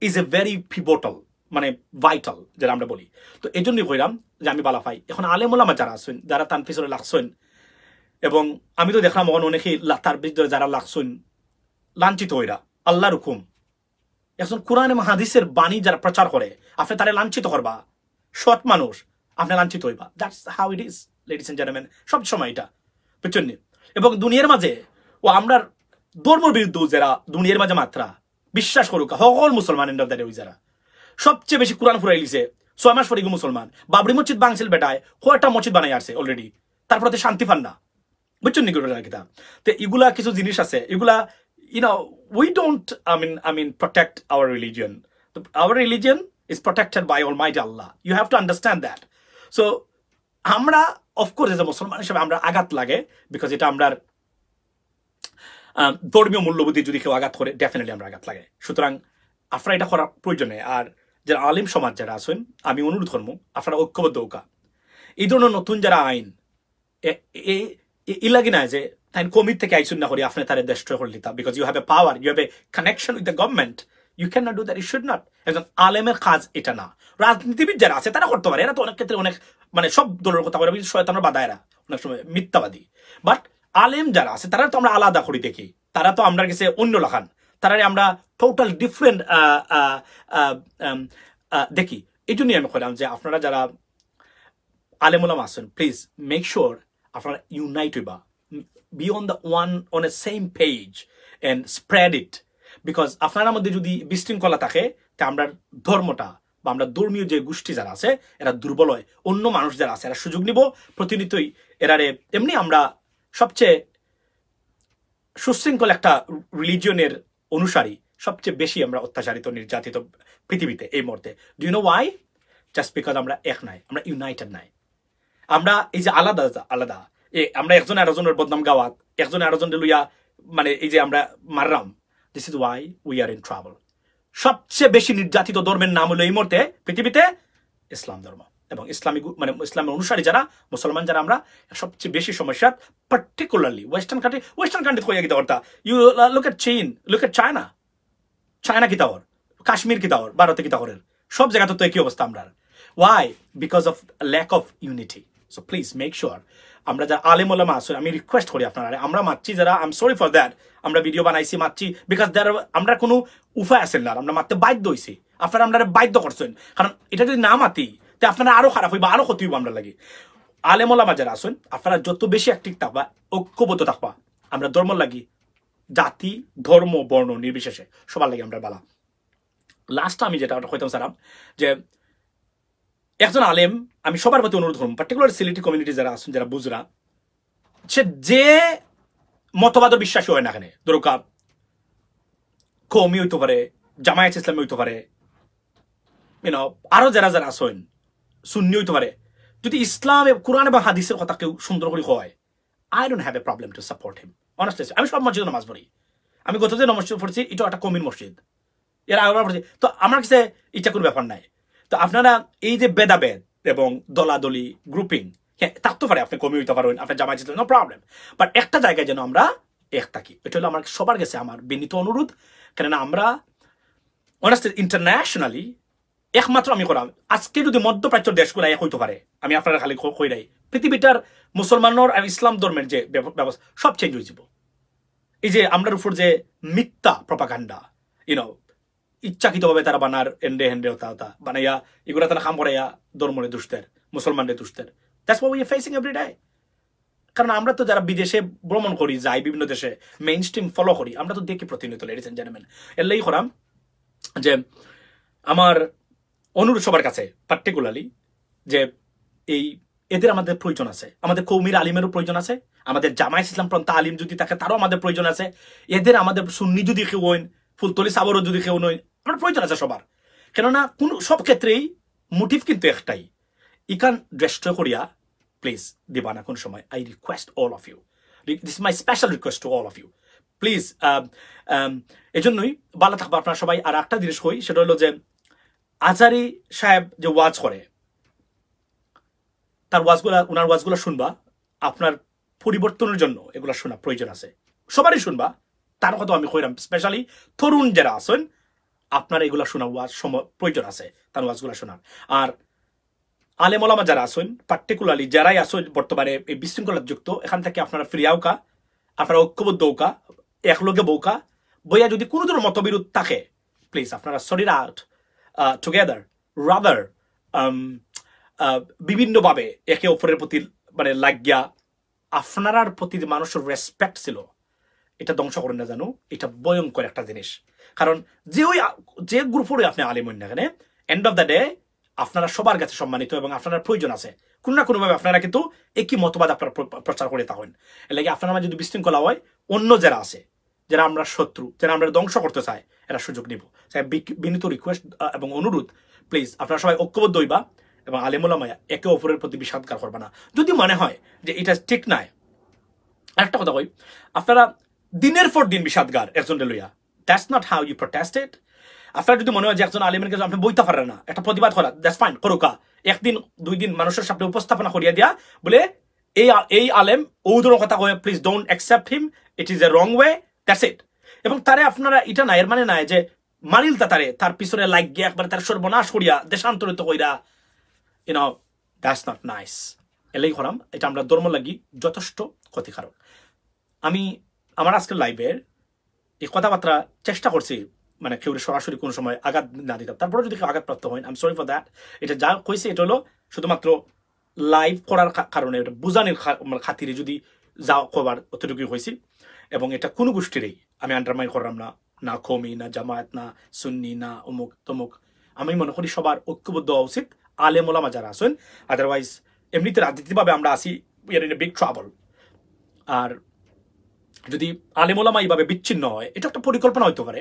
is a very pivotal মানে ভাইটাল যেটা আমরা বলি তো এই জন্যই কইলাম যে আমি বালা পাই এখন আলেমুলামা যারা আছেন যারা তার পিছনে লাগছেন এবং আমি তো দেখলাম এখন অনেকেই তার ভিতরে যারা লাগছেন লাঞ্ছিত হইরা আল্লাহর হুকুম এখন কোরআন এবং হাদিসের বাণী যারা প্রচার করে আপনি তারা লাঞ্ছিত করবা সৎ মানুষ আপনি লাঞ্ছিত হইবা that's how it is ladies and gentleman সব সময় এটা বুঝছেন এবং দুনিয়ার মাঝে ও আমরা ধর্মের বিরুদ্ধে যারা দুনিয়ার মাঝে মাত্রা বিশ্বাস করুক সকল মুসলমান এন্ড অফ দ্য ডে যারা সবচেয়ে বেশি কোরআন ফুরাই লিছে 6 মাস পরে মুসলমান বাবরি মসজিদ বাংছিল বেটায় কয়টা মসজিদ বানাই আসছে অলরেডি তারপরে শান্তি পান না বুঝছেন নি কিতা তো এগুলা কিছু জিনিস আছে এগুলা we don't I mean protect our religion. Our religion is protected by Almighty Allah. You have to understand that. So আমরা of course as a মুসলমান হিসেবে আমরা আঘাত লাগে because এটা আমরা ধর্মীয় মূল্যবোধে যদি কেউ আঘাত করে ডেফিনেটলি আমরা আঘাত লাগে সুতরাং আপনারা এটা করার প্রয়োজনে আর যারা আলিম সমাজ যারা আছেন আমি অনুরোধ করবো আপনারা ঐক্যবদ্ধ হোকা এই ধরনের নতুন যারা আইন ই লাগে না যে তাই কমিট থেকে আইসুন না করি আপনি তারে ডেস্ট্রয় করে দিতা because you have a power you have a connection with the government you can not do that you should not একজন আলেমের কাজ এটা না রাজনীতিবিদ যারা আছে তারা করতে পারে এরা তো অনেক ক্ষেত্রে অনেক মানে সব দলের কথা বলে শয়তানের বাদায়রা অনেক সময় মিথ্যাবাদী বাট আলেম যারা আছে তারা তো আমরা আলাদা করি দেখি তারা তো আমরা কাছে অন্য লাখান তারা আমরা টোটাল ডিফারেন্ট দেখি এই জন্যই আমি কইলাম যে আপনারা যারা আলেম ওলামা আছেন প্লিজ মেক শিওর আপনারা ইউনাইট হইবা be on a same page and spread it because আপনার মধ্যে যদি বিশৃঙ্খলা থাকে তা আমরা ধর্মটা বা আমরা ধর্মীয় যে গোষ্ঠী যারা আছে এরা দুর্বল হয় অন্য মানুষ যারা আছে এরা সুযোগ নিব প্রতিনিয়তই এরারে এমনি আমরা সবচেয়ে সুশৃঙ্খল একটা রিলিজিয়নের অনুসারী সবচেয়ে বেশি আমরা অত্যাচারিত নির্যাতিত পৃথিবীতে এই মুহূর্তে do you know why just because আমরা এক নাই আমরা ইউনাইটেড নাই আমরা এই যে আলাদা আলাদা আমরা একজন আরেকজনের বদনাম গাওয়াত একজন আরেকজনের লইয়া মানে এই যে আমরা মাররাম this is why we are in trouble সবচেয়ে বেশি নির্যাতিত ধর্মের নাম হলো এই মুহূর্তে পৃথিবীতে ইসলাম ধর্ম এবং ইসলামিক মানে ইসলামের অনুসারী যারা মুসলমান যারা আমরা সবচেয়ে বেশি সমস্যা পার্টিকুলারলি ওয়েস্টার্ন কান্ট্রি কইয়া গিয়ে অর্থা ইউ লুক এট চীন লুক এট চায়না কি তাওর কাশ্মীর কি তাওর ভারতে কি তাওরের সব জায়গাতে তো একই অবস্থা আমরা why because of lack of unity so please make sure আমরা যারা আলেম ওলামা আছেন আমি রিকোয়েস্ট করি আপনারা আমরা মারছি যারা I am sorry for that আমরা ভিডিও বানাইছি মারছি বিকজ দ্যার আমরা কোনো উপায় আছেন না আমরা মারতে বাধ্য হইছি আপনারা আমরা বাধ্য করছেন কারণ এটা যদি না মাতি তে আপনারা আরো খারাপ হইবা আরো ক্ষতি হইব আমরা লাগে আলেম ওলামা যারা আছেন আপনারা যত বেশি অ্যাক্টিভ থাকবা ঐক্যবদ্ধ থাকবা আমরা ধর্ম লাগি জাতি ধর্ম বর্ণ নির্বিশেষে সবার লাগে আমরা বালা লাস্ট আমি যেটা কইতাম স্যার যে একজন আলেম আমি সবার প্রতি অনুরোধ করব পার্টিকুলার সিলেটি কমিউনিটি যারা আছেন যারা বুজরা সে যে মতবাদের বিশ্বাসী হয় না এখানে দরকা কওমি হইতে পারে জামায়াত ইসলামী হইতে পারে ইউনো আরো যারা যারা আছেন সুন্নি হইতে পারে যদি ইসলাম কোরআন এবং হাদিসের কথা কেউ সুন্দর করে হয় I don't have a problem to support him honestly আমি সব মসজিদে নামাজ পড়ি আমি গতদিন মসজিদ পড়ছি এটা একটা কমির মসজিদ এর আগে পড়ছি তো আমার কাছে এটা কোনো ব্যাপার নাই তো আপনারা এই যে ভেদাভেদ এবং দলাদলি গ্রুপিং হ্যাঁ থাকতে পারে আপনি কমি হইতে পারেন আপনার জামাই নো প্রবলেম বাট একটা জায়গায় যেন আমরা এক থাকি এটা হলো আমার সবার কাছে আমার বিনীত অনুরোধ কেননা আমরা অনেস্টলি ইন্টারন্যাশনালি একমাত্র আমি করাম আজকে যদি মধ্যপ্রাচ্য দেশগুলো এক হইতে পারে আমি আপনারা খালি কই নাই পৃথিবীটার মুসলমানের আর ইসলাম ধর্মের যে ব্যবস্থা সব চেঞ্জ হয়ে যাব এই যে আমরার উপর যে মিথ্যা প্রপাগান্ডা ইউনো ইচ্ছাকৃতভাবে তারা বানার এন্ডে হেন্ডে হতা বানাইয়া এগুলা তারা কাম করাইয়া ধর্মরে দুষ্টের মুসলমানদের দুষ্টের that's what we are facing every day কারণ আমরা তো যারা বিদেশে ভ্রমণ করি যাই বিভিন্ন দেশে মেইন স্ট্রিম ফলো করি আমরা তো দেখি প্রতিনিয়ত লেডিস এন্ড জেন্টলম্যান এর লাগি করাম যে আমার অনুরোধ সবার কাছে পার্টিকুলারলি যে এই এদের আমাদের প্রয়োজন আছে আমাদের কৌমির আলিমেরও প্রয়োজন আছে আমাদের জামায়াত ইসলাম পন্থা আলিম যদি থাকে তারও আমাদের প্রয়োজন আছে এদের আমাদের সুন্নি যদি কেউ হইন ফুলতলি সাবরও যদি কেউ নয় আমার প্রয়োজন আছে সবার কেননা কোন সব ক্ষেত্রেই মোটিভ কিন্তু একটাই ইকান ডেস্ট্রয় করিয়া প্লিজ দিবা না কোন সময় I request all of you this my special request to all of you please এই জন্যই ভালো থাকবো আপনারা সবাই আর একটা জিনিস কই সেটা হলো যে আজারি সাহেব যে ওয়াজ করে তার ওনার ওয়াজগুলো শুনবা আপনার পরিবর্তনের জন্য এগুলো শোনা প্রয়োজন আছে সবারই শুনবা তার কথা আমি কইরাম স্পেশালি তরুণ যারা আছেন আপনার এগুলা শোনা ওয়াজ প্রয়োজন আছে তার ওয়াজগুলো শোনার আর আলেম ওলামা যারা আছেন পার্টিকুলারলি যারাই আছেন বর্তমানে এই বিশৃঙ্খলা যুক্ত এখান থেকে আপনারা ফিরিয়াওকা আপনারা ঐক্যবদ্ধ হোকা একলগে বৌকা বইয়া যদি কোনো ধরনের মতবিরোধ থাকে প্লিজ আপনারা সরিট আউট টুগেদার রাদার বিভিন্নভাবে একে অপরের প্রতি মানে লাগিয়া আপনার প্রতি মানুষের রেসপেক্ট ছিল এটা ধ্বংস করেন না জানো এটা ভয়ঙ্কর একটা জিনিস কারণ যে গ্রুপেরই আপনি আলিম হইন না কেন এন্ড অফ দ্য ডে আপনারা সবার কাছে সম্মানিত এবং আপনার প্রয়োজন আছে কোনো না কোনোভাবে আপনারা কিন্তু একই মতবাদ আপনারা প্রচার করে থাকেন এর লাগে আপনারা যদি বিশৃঙ্খলা হয় অন্য যারা আছে যারা আমরা শত্রু যারা আমরা ধ্বংস করতে চাই এরা সুযোগ নিব বিনীত রিকোয়েস্ট এবং অনুরোধ প্লিজ আপনারা সবাই ঐক্যবদ্ধ হইবা এবং আলেম ওলামা একে অপরের প্রতি বিষাদগার করবা না যদি মনে হয় যে এটা ঠিক নাই একটা কথা কই আপনারা দিনের পর দিন বিষাদগার একজনকে লইয়া that's not how you protest it আপনার যদি মনে হয় যে একজন আলিমের কাছে আপনি বইতে পারেন না একটা প্রতিবাদ করা দ্যাটস ফাইন করুকা একদিন দুই দিন মানুষের সামনে উপস্থাপনা করিয়া দিয়া বলে এই আলেম ওদের কথা কয়ে please don't accept him, it is a wrong way, that's it. এবং তারে আপনারা এটা না, এর মানে নাই যে মানিলতা তার পিছনে লাগ গিয়ে একবার তার সর্বনাশ করিয়া দেশান্তরিত কইরা, ইউনো, দ্যাটস নট নাইস। এলাই করাম, এটা আমরা ধর্ম লাগি যথেষ্ট ক্ষতিকারক। আমি আমার আজকের লাইভের এই কথাবার্তা চেষ্টা করছি মানে কেউ সরাসরি কোনো সময় আঘাত না দিতাম, তারপরে যদি কেউ আঘাতপ্রাপ্ত হয় I am sorry for that. এটা যা কইছে এটা হলো শুধুমাত্র লাইভ করার কারণে, এটা বুঝানোর খাতিরে যদি যা কবার অতটুকুই হয়েছি। এবং এটা কোনো গোষ্ঠীরই আমি আন্ডারমাইন করলাম না, না কমি, না জামায়াত, না সুন্নি, না অমুক তমুক। আমি মনে করি সবার ঐক্যবদ্ধ হওয়া উচিত, আলেম ওলামা যারা আছেন। আদারওয়াইজ এমনিতে রাজনীতিভাবে আমরা আসি, we are in a big trouble. আর যদি আলেম ওলামা এইভাবে বিচ্ছিন্ন হয়, এটা একটা পরিকল্পনা হইতে পারে।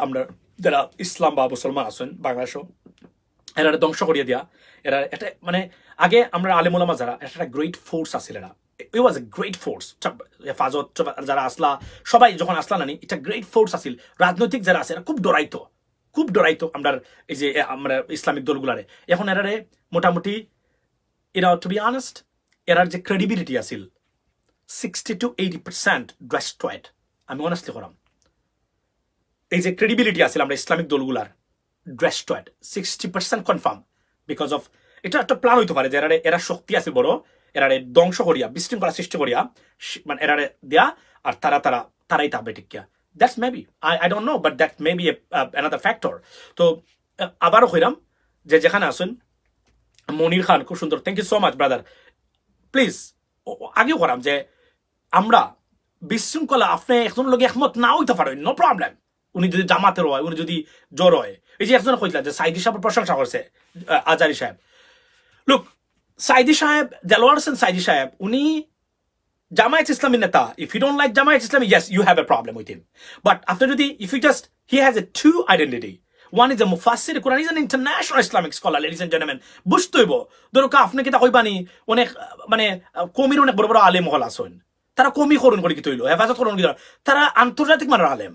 আমরা যারা ইসলাম বা মুসলমান আছেন বাংলাদেশও, এরা ধ্বংস করিয়ে দেওয়া, এরা এটা মানে আগে আমরা আলেম ওলামা যারা, একটা গ্রেট ফোর্স আছিল, এরা ইট ওয়াজ এ গ্রেট ফোর্স। হেফাজত যারা আসলা, সবাই যখন আসলা নানি, এটা গ্রেট ফোর্স আছিল। রাজনৈতিক যারা আছে এরা খুব ডরাইতো আমরা এই যে আমরা ইসলামিক দলগুলারে। এখন এরারে মোটামুটি এরা, টু বি অনেস্ট, এরার যে ক্রেডিবিলিটি আছিল 60 to 80% ডেস্ট্রয়েড। আমি অনেস্টলি করাম, এই যে ক্রেডিবিলিটি আছিল আমরা ইসলামিক দলগুলার, ডেস্ট্রয়েড 60% কনফার্ম, বিকজ অফ এটা একটা প্ল্যান হইতে পারে যে এরা শক্তি আছে বড়, এরারে ধ্বংস করিয়া, বিশৃঙ্খলা সৃষ্টি করিয়া, মানে এরারে দেয়া, আর তারাই থাকবে টিকিয়া। That's maybe, I don't know, but that maybe another factor. তো আবারও হইলাম যে যেখানে আসেন মনির খান, খুব সুন্দর, thank you so much brother. Please আগেও করাম যে আমরা বিশৃঙ্খলা, আপনি একজন লোক একমত না হইতে পারেন, নো প্রবলেম। উনি যদি জামাতের হয়, উনি যদি জ্বর হয়, এই যে একজন কইলা যে সাইদি সাহেবের প্রশংসা করছে আজারি সাহেব। লুক, সাইদি সাহেব, দেলোয়ার হোসেন সাইদি সাহেব, উনি জামায়াত ইসলামী নেতা। If you don't like Jamaat Islami, yes you have a problem with him. But আপনার যদি, if you just, he has a two identity, one is a mufassir Quran, is an international Islamic scholar, ladies and gentlemen. বুঝতে হইব, ধরো আপনি কি তা কইবানি অনেক মানে কমির অনেক বড় বড় আলেম হল আছেন, তারা কমি করুন করে কি তৈল, হেফাজত করুন, তারা আন্তর্জাতিক মানের আলেম।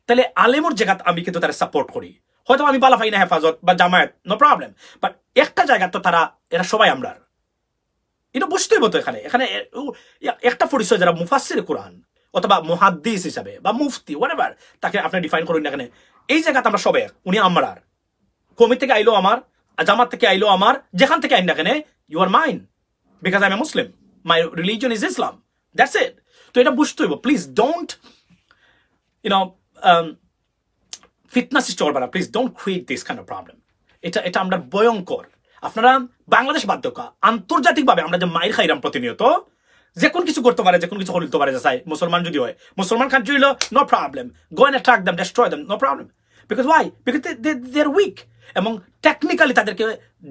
তাহলে আলেমর জায়গা আমি কিন্তু তারা সাপোর্ট করি। হয়তো আমি বালা পাই না হেফাজত বা জামায়াত, নো প্রবলেম, বাট একটা জায়গা তো তারা, এরা সবাই আমরা, এটা বুঝতে হইব। তো এখানে একটা পরিচয় যারা মুফাসসির কোরআন অথবা মুহাদ্দিস হিসাবে বা মুফতি, হোয়াটএভার তাকে আপনি ডিফাইন করুন না, এখানে এই জায়গাতে আমরা সবাই, উনি আমার কমি থেকে আইলো, আমার জামাত থেকে আইলো, আমার যেখান থেকে আইন না কেন, you are mine, because I am a Muslim, my religion is Islam, that's it. তো এটা বুঝতে হইব। প্লিজ ডোন্ট, ইউনো, ফিতনা সৃষ্টি করবে না, please don't create this kind of problem. এটা আমরা ভয়ঙ্কর। আপনারা বাংলাদেশ বাধ্যকা, আন্তর্জাতিকভাবে আমরা যে মাইর খাইরাম প্রতিনিয়ত, যে কোন কিছু করতে পারে, যে কোন কিছু করতে পারে, যে চাই মুসলমান যদি হয়, মুসলমান কান্ট্রি হইলো, no problem, go and attack them, destroy them, no problem. Because why? Because they are weak, এবং টেকনিক্যালি তাদেরকে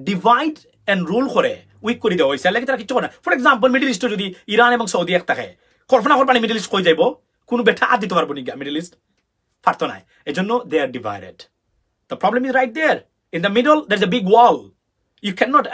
ডিভাইড এন্ড রুল করে উইক করে দেওয়া হয়েছে, লাগে তারা কিছু করে না। ফর এক্সাম্পল, মিডল ইস্টে যদি ইরান এবং সৌদি এক থাকে, কল্পনা করবানি মিডল ইস্ট কই যাইব, কোনো বেঠা আর দিতে পারবো নি মিডল ইস্ট, পারতো না। এই জন্য they are divided. The problem is right there in the middle, there is a big wall. You cannot,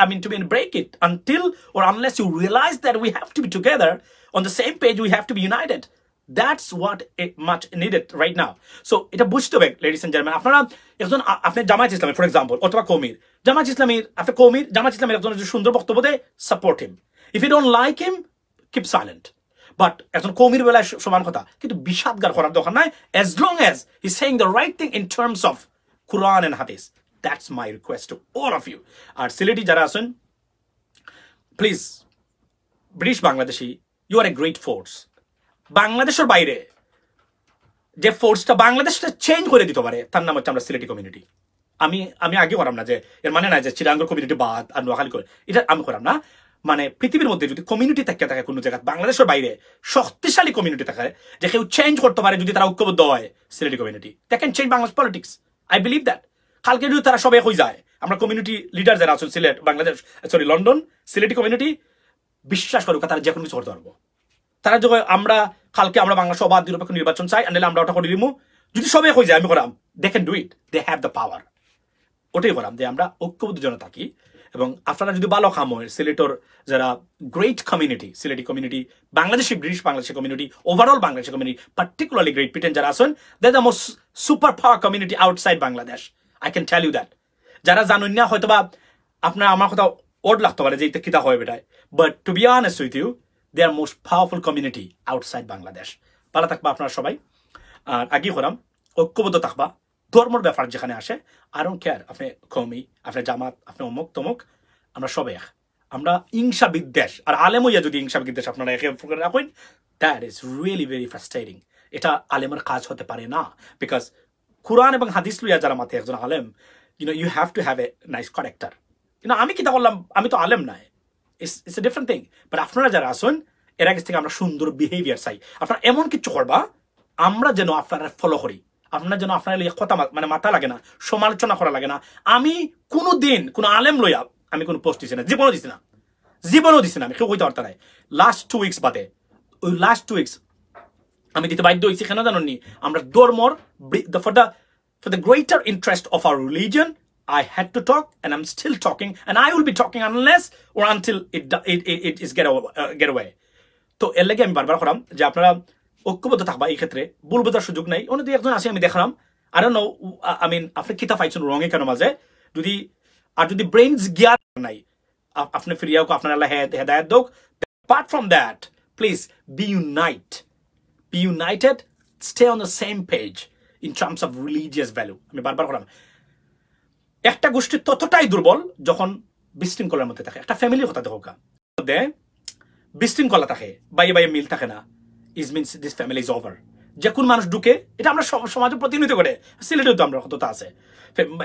break it until or unless you realize that we have to be together on the same page. We have to be united. That's what it much needed right now. So এটা বুঝতে হবে, ladies and gentlemen. আপনারা একজন, আপনি জামায়াত ইসলামী ফর এক্সাম্পল, অথবা কমির, জামায়াত ইসলামীর, আপনি কমির জামায়াত ইসলামীর একজন সুন্দর বক্তব্য দেয়, support him. If you don't like him, keep silent. But একজন কমির বেলায় সমান কথা, কিন্তু বিষাদগার করার দরকার নাই, as long as he's saying the right thing in terms of Quran and Hadith. That's my request to all of you. আর সিলেটি যারা আছেন, please, British Bangladeshi, you are a great force. বাংলাদেশের বাইরে যে ফোর্সটা বাংলাদেশটা চেঞ্জ করে দিতে পারে, তার নাম হচ্ছে আমরা সিলেটি কমিউনিটি। আমি আগে করাম না যে এর মানে না যে চিরাঙ্গর কমিউনিটি বাদ আর নোয়াখালী করে, এটা আমি করাম না। মানে পৃথিবীর মধ্যে যদি কমিউনিটি থাকে কোনো জায়গায়, বাংলাদেশের বাইরে শক্তিশালী কমিউনিটি থাকে যে কেউ চেঞ্জ করতে পারে যদি তারা ঐক্যবদ্ধ হয়, Sylheti community, that can change Bangladesh politics. I believe that. কালকে যদি তারা সবাই হয়ে যায়, আমরা কমিউনিটি লিডার যারা আছেন Sylhet, Bangladesh, sorry London, Sylheti community, বিশ্বাস করুক তারা যে কোনো কিছু করতে পারবো। তারা যখন কালকে আমরা বাংলা সভা নিরপেক্ষ নির্বাচন চাই, আনলে আমরা ওটা করে দিমু, যদি সবাই হয়ে যায়, আমি করাম, they can do it, they have the power. ওটাই করাম যে আমরা ঐক্যবদ্ধ জন থাকি। এবং আপনারা যদি ভালো কাম হয়, সিলেটর যারা great community, Sylheti community, Bangladeshi, British Bangladeshi community, overall Bangladeshi community, particularly great Britain যারা আছেন, they the most super power community outside Bangladesh. I can tell you that. যারা জানেন না, হয়তোবা আপনারা আমার কথা ওড লাগতে পারে যে এটা কিতা হয় বেটায়, but to be honest with you they are most powerful community outside Bangladesh. ভালো থাকবা আপনারা সবাই। আর আগে করাম ঐক্যবদ্ধ থাকবা, ধর্মর ব্যাপার যেখানে আসে আই ডোন্ট কেয়ার, আপনি কমি, আপনি জামাত, আপনি অমুক তমুক, আমরা সবাই এক। আমরা হিংসা বিদ্বেষ আর আলেম হইয়া যদি হিংসা বিদ্বেষ আপনারা একে রাখেন, that is really very frustrating. এটা আলেমের কাজ হতে পারে না, বিকজ কুরআন এবং হাদিস লইয়া যারা মাতে একজন আলেম, you have to have a nice character. আমি কিতা করলাম, আমি তো আলেম নাই, it's a different thing. But আপনারা যারা আসুন এর আগে থেকে আমরা সুন্দর বিহেভিয়ার চাই। আপনারা এমন কিছু করবা আমরা যেন আপনারা ফলো করি, আপনার যেন আপনার কথা মানে মাথা লাগে না, সমালোচনা করা লাগে না। আমি কোনো দিন কোনো আলেম লইয়া আমি কোনো পোস্ট দিছি না, জীবনও দিছি না, আমি কেউ কইতে পারতাম না। লাস্ট 2 উইকস বাদে, ওই লাস্ট 2 উইকস আমি দিতে বাধ্য হয়েছি, কেন জানি আমরা ধর্মর for the greater interest of our religion I had to talk, and I'm still talking, and I will be talking unless or until it is get away. তো এর লাগে আমি বারবার করাম যে আপনারা ঐক্যবদ্ধ থাকবা এই ক্ষেত্রে, ভুল বোঝার সুযোগ নাই। অন্য দুই একজন আসি আমি দেখলাম, I don't know, I mean আপনি কিতা পাইছেন রং এ কেন মাঝে, যদি ব্রেইনস জ্ঞান নাই আপনি ফিরিয়াও আপনার আল্লাহ হেদায়েত দোক। Apart from that, please be united, stay on the same page in terms of religious value. আমি বারবার করাম, একটা গোষ্ঠী ততটাই দুর্বল যখন বিশৃঙ্খলার মধ্যে থাকে। একটা ফ্যামিলির কথা দেখো, মধ্যে বিশৃঙ্খলা থাকে, বাইয়ে মিল থাকে না, is means this family is over. যে কোন মানুষ ঢুকে, এটা আমরা সমাজে প্রতিনিধিত্ব করে, সিলেটেও তো আমরা কতটা আছে,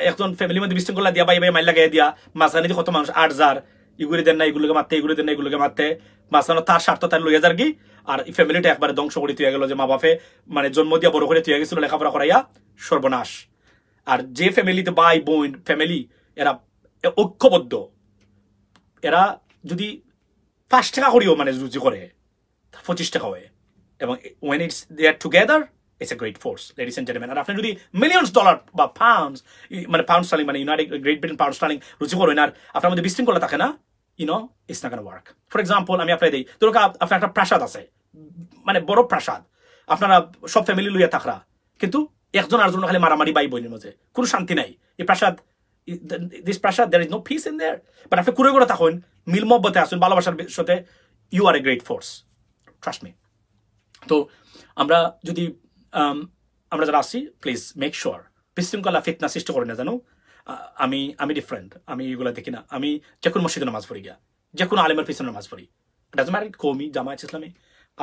একজন ফ্যামিলির মধ্যে বিশৃঙ্খলা দিয়া বাইয়ে মাইল লাগাই দিয়া মাঝখানে কত মানুষ 8,000 এগুলি দেন না, এগুলোকে মারতে, এগুলি দেন না, এগুলোকে মারতে, মাঝখানে তার স্বার্থ তার লইয়া যার কি, আর এই ফ্যামিলিটা একবারে ধ্বংস করে তুই গেল, যে মা বাপে মানে জন্ম দিয়া বড় করে তুই গেছিল লেখাপড়া করাইয়া, সর্বনাশ। আর যে ফ্যামিলিতে ভাই বোন ফ্যামিলি এরা ঐক্যবদ্ধ, এরা যদি 5 টাকা করিও মানে রুজি করে 25 টাকা হয়, এবং when it's they are together it's a great force, ladies and gentlemen. আর আপনি যদি মিলিয়নস ডলার বা পাউন্ডস, মানে পাউন্ড স্টার্লিং, মানে United Great Britain pound sterling রুজি করেন, আর আপনার মধ্যে বিশৃঙ্খলা থাকে না, it's not gonna work. For example আমি আপনার দিই, তোর আপনার একটা প্রাসাদ আছে, মানে বড় প্রাসাদ, আপনারা সব ফ্যামিলি লইয়া থাকরা, কিন্তু একজন আরেকজন খালি মারামারি বাই বোনের মধ্যে, কোনো শান্তি নাই। এই প্রাসাদ, দিস প্রাসাদ, there is no peace in there. But আপনি কুড়ে করে থাকুন, মিল মহব্বতে আসুন, ভালোবাসার সাথে, you are a great force, trust me. তো আমরা যদি আমরা যারা আসছি, প্লিজ মেক শিওর বিশৃঙ্খলা ফিতনা সৃষ্টি করে না জানো। আমি ডিফারেন্ট, আমি এগুলো দেখি না। আমি যে কোনো মসজিদে নামাজ পড়ি গিয়া, যে কোনো আলেমের পিছনে নামাজ পড়ি, ডাজন্ট ম্যাটার কওমি জামায়াত ইসলামী,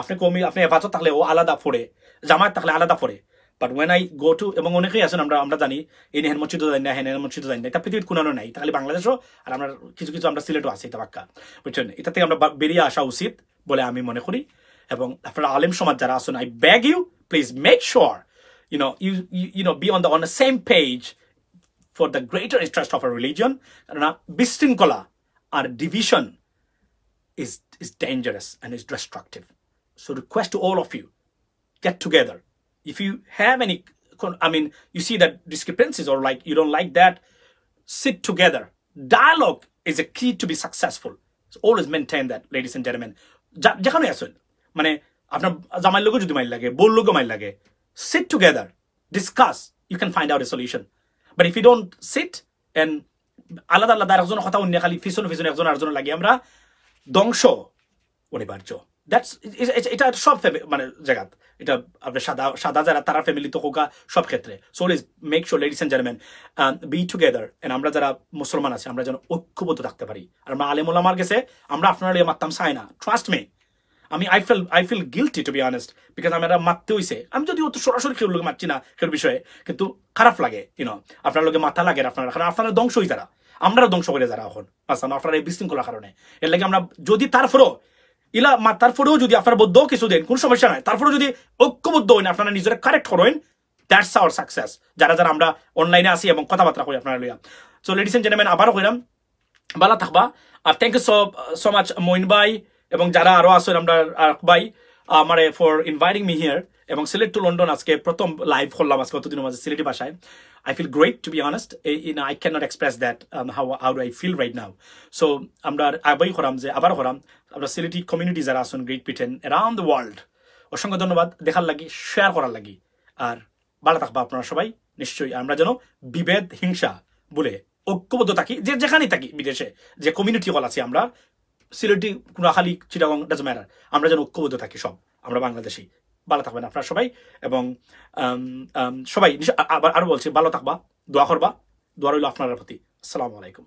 আপনি কওমি, আপনি হেফাজত থাকলে ও আলাদা পড়ে, জামায়াত থাকলে আলাদা পড়ে। But when I go to, এবং অনেকেই আছেন আমরা জানি এই হেন মসজিদও জানি না, হেন মসজিদও জানি না, এটা পৃথিবীর কোনো নাই, তাহলে বাংলাদেশও, আর আমরা কিছু আমরা সিলেটও আছি, এটা বাক্কা, বুঝছেন। এটা থেকে আমরা বেরিয়ে আসা উচিত বলে আমি মনে করি। এবং আপনারা আলেম সমাজ যারা আছেন, I beg you, please make sure you know be on the same page for the greater interest of our religion. কেননা বিশৃঙ্খলা আর division is dangerous and is destructive. So request to all of you, get together. If you have any, you see that discrepancies or like you don't like that, sit together. Dialogue is a key to be successful. So always maintain that, ladies and gentlemen. যেখানে আসুন, মানে আপনার জামাইয়ের লোকও যদি মাইল লাগে, বোর লোকও মাইল লাগে, sit together, discuss, you can find out a solution. But if you don't sit and আলাদা আলাদা একজনের কথা অন্য খালি পিছনে একজন আরেকজন লাগে, আমরা ধ্বংস অনিবার্য। এটা সব মানে জায়গাত, এটা আপনার সাদা যারা তারা ফ্যামিলি তো হোকা সব ক্ষেত্রে। So please make sure, ladies and gentleman, be together, and আমরা যারা মুসলমান আছি আমরা যেন ঐক্যবদ্ধ থাকতে পারি। আর আমরা আলেম ওলামার কাছে আমরা আপনারা মারতাম চাই না, trust me. I feel guilty to be honest, because আমরা মারতে হইছে, আমি যদি অত সরাসরি কেউ লোক মারছি না কেউ বিষয়ে, কিন্তু খারাপ লাগে, আপনার লোকে মাথা লাগে, আপনারা ধ্বংস হই যারা, আমরা ধ্বংস করে যারা এখন আপনার এই বিশৃঙ্খলার কারণে। এর লাগে আমরা যদি তারপরেও যদি আপনার বদ্ধ কিছু দেন, কোনো সমস্যা নাই, তারপরেও যদি ঐক্যবদ্ধ হইন, আপনারা নিজেরা কারেক্ট করেন, দ্যাটস আওয়ার সাকসেস। যারা আমরা অনলাইনে আসি এবং কথাবার্তা করি আপনারা লইয়া। সো লেডিস এন্ড জেন্টলম্যান, আবারও কইলাম ভালো থাকবা, আর thank you so much Moin ভাই এবং যারা আরো আছেন আমরা ভাই আমারে ফর ইনভাইটিং মি হিয়ার, এবং সিলেট টু লন্ডন আজকে প্রথম লাইভ করলাম আজকে কতদিনের মাঝে সিলেটি ভাষায়। I feel great, to be honest. I cannot express that, how do I feel right now. So আমরা আবার করাম আমরা সিলেটি কমিউনিটি যারা আছেন great Britain around the world, অসংখ্য ধন্যবাদ দেখার লাগি, শেয়ার করার লাগি, আর ভালো থাকবা আপনারা সবাই নিশ্চয়ই। আমরা যেন বিভেদ হিংসা বলে ঐক্যবদ্ধ থাকি, যে যেখানেই থাকি বিদেশে, যে কমিউনিটি হল আছে আমরা, সিলেটি, কুড়াখালী, চিটাগং, ডাজ ম্যাটার, আমরা যেন ঐক্যবদ্ধ থাকি সব, আমরা বাংলাদেশি। ভালো থাকবেন আপনারা সবাই, এবং সবাই আবার আরো বলছি, ভালো থাকবা, দোয়া করবা, দোয়া রইল আপনার প্রতি। আসসালামু আলাইকুম।